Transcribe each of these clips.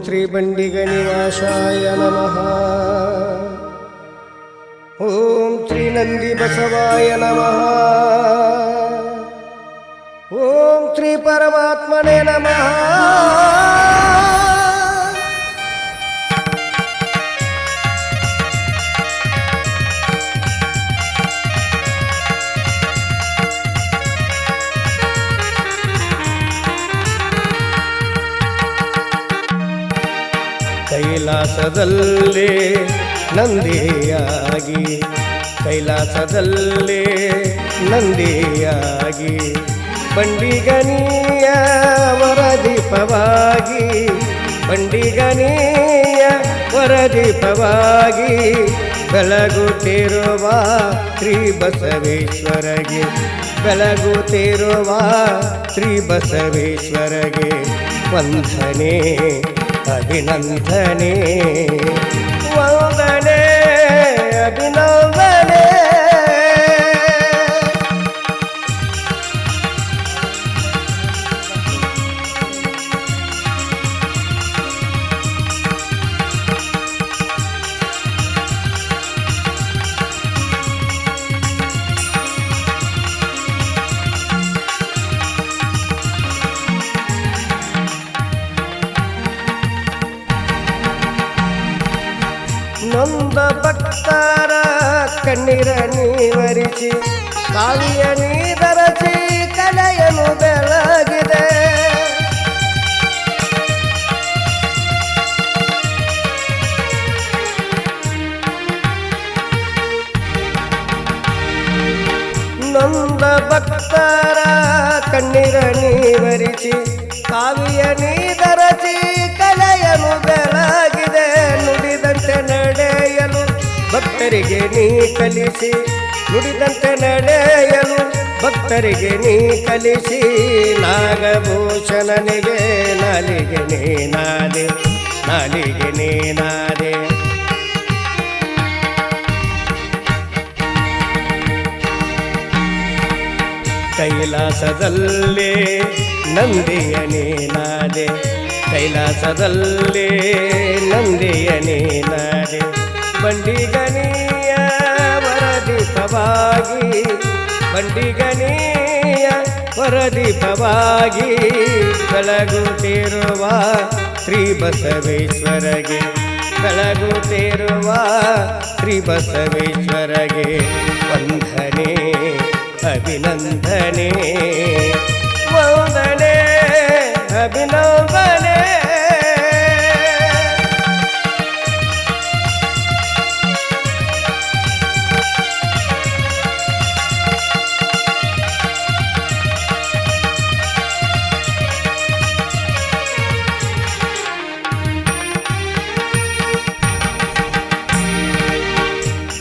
ಶ್ರೀ ಬಂಡಿಗನಿವಾಸಾಯ ನಮಃ. ಓಂ ಶ್ರೀ ನಂದಿ ಬಸವಾಯ ನಮಃ. ಓಂ ಶ್ರೀ ಪರಮಾತ್ಮನೇ ನಮಃ. ಕೈಲಾಸದಲ್ಲೇ ನಂದಿಯಾಗಿ, ಕೈಲಾಸದಲ್ಲೇ ನಂದಿಯಾಗಿ, ಬಂಡಿಗನಿಯ ವರದೀಪವಾಗಿ, ಬಂಡಿಗನಿಯ ವರದೀಪವಾಗಿ ಬೆಳಗುತ್ತಿರುವ ಶ್ರೀ ಬಸವೇಶ್ವರಗೆ, ಬೆಳಗುತ್ತಿರುವ ಶ್ರೀ ಬಸವೇಶ್ವರಗೆ ವಂದನೆ ಅಭಿನಂದನೆ, ವಂದನೆ ಅಭಿನಂದನೆ. ನೊಂದ ಭಕ್ತರ ಕಣ್ಣೀರ ನೀವರಿಸಿ, ಕಾವಿಯ ನೀರಸಿ ಕಲೆಯನು ಬೆಳಗಿದೆ. ನೊಂದ ಭಕ್ತರ ಕಣ್ಣೀರ ನೀವರಿಸಿ, ಕಾವಿಯ ನೀರಸಿ ಕಲೆಯನು ಬೆಳಗಿದೆ. ನುಡಿದಂತೆ ನಡೆಯಲು ಭಕ್ತರಿಗೆ ನೀ ಕಲಿಸಿ, ನುಡಿದಂತೆ ನಡೆಯಲು ಭಕ್ತರಿಗೆ ನೀ ಕಲಿಸಿ, ನಾಗಭೂಷಣನಿಗೆ ನಾಲಿಗೆ ನೀನಾದೆ, ನಾಲಿಗೆ ನೀನಾದೆ. ಕೈಲಾಸದಲ್ಲೇ ನಂದಿಯ ನೀನಾದೆ, ಕೈಲಾಸದಲ್ಲೇ ನಂದಿಯ ನೀನಾದೆ, ಬಂಡಿಗನಿಯ ವರದೀಪವಾಗಿ, ಬಂಡಿಗನಿಯ ವರದೀಪವಾಗಿ ಬೆಳಗುತ್ತಿರುವ ಶ್ರೀ ಬಸವೇಶ್ವರಗೆ, ಬೆಳಗುತ್ತಿರುವ ಶ್ರೀ ಬಸವೇಶ್ವರಗೆ ವಂದನೆ ಅಭಿನಂದನೆ, ವಂದನೆ ಅಭಿನಂದನೆ.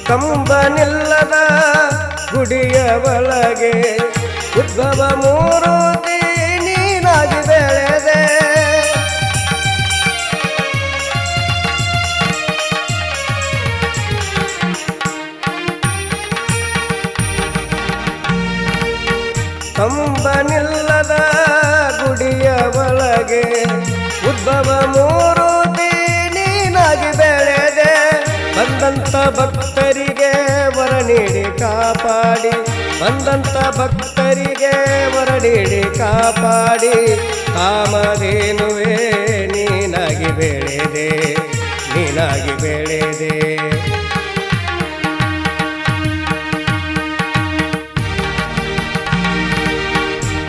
ಕಂಬನಿಲ್ಲದ ಗುಡಿಯ ಒಳಗೆ ಉದ್ಭವ ಮೂರುತಿ ನೀನಾಗಿ ಬೆಳೆದೆ. ಕಂಬನಿಲ್ಲದ ಗುಡಿಯ ಒಳಗೆ ಉದ್ಭವ ಮೂರುತಿ ನೀನಾಗಿ ಬೆಳೆದೆ. ಬಂದಂತ ಭಕ್ತರಿಗೆ ವರ ನೀಡಿ ಕಾಪಾಡಿ, ಬಂದಂತ ಭಕ್ತರಿಗೆ ವರ ನೀಡಿ ಕಾಪಾಡಿ, ಕಾಮಧೇನುವೆ ನೀನಾಗಿ ಬೆಳೆದೆ, ನೀನಾಗಿ ಬೆಳೆದೆ.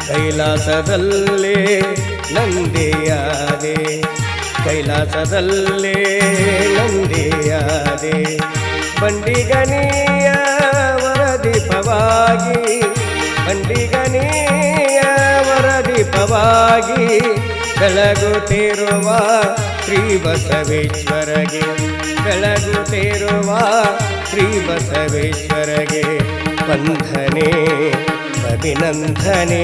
ಕೈಲಾಸದಲ್ಲೇ ನಂದಿಯಾದೆ, ಕೈಲಾಸದಲ್ಲೇ ನಂದಿಯಾದೆ, ಬಂಡಿಗನಿಯ ವರದೀಪವಾಗಿ, ಬಂಡಿಗನಿಯ ವರದೀಪವಾಗಿ ಬೆಳಗುತ್ತಿರುವ ಶ್ರೀ ಬಸವೇಶ್ವರಗೆ, ಬೆಳಗುತ್ತಿರುವ ಶ್ರೀ ಬಸವೇಶ್ವರಗೆ ವಂದನೆ ಅಭಿನಂದನೆ.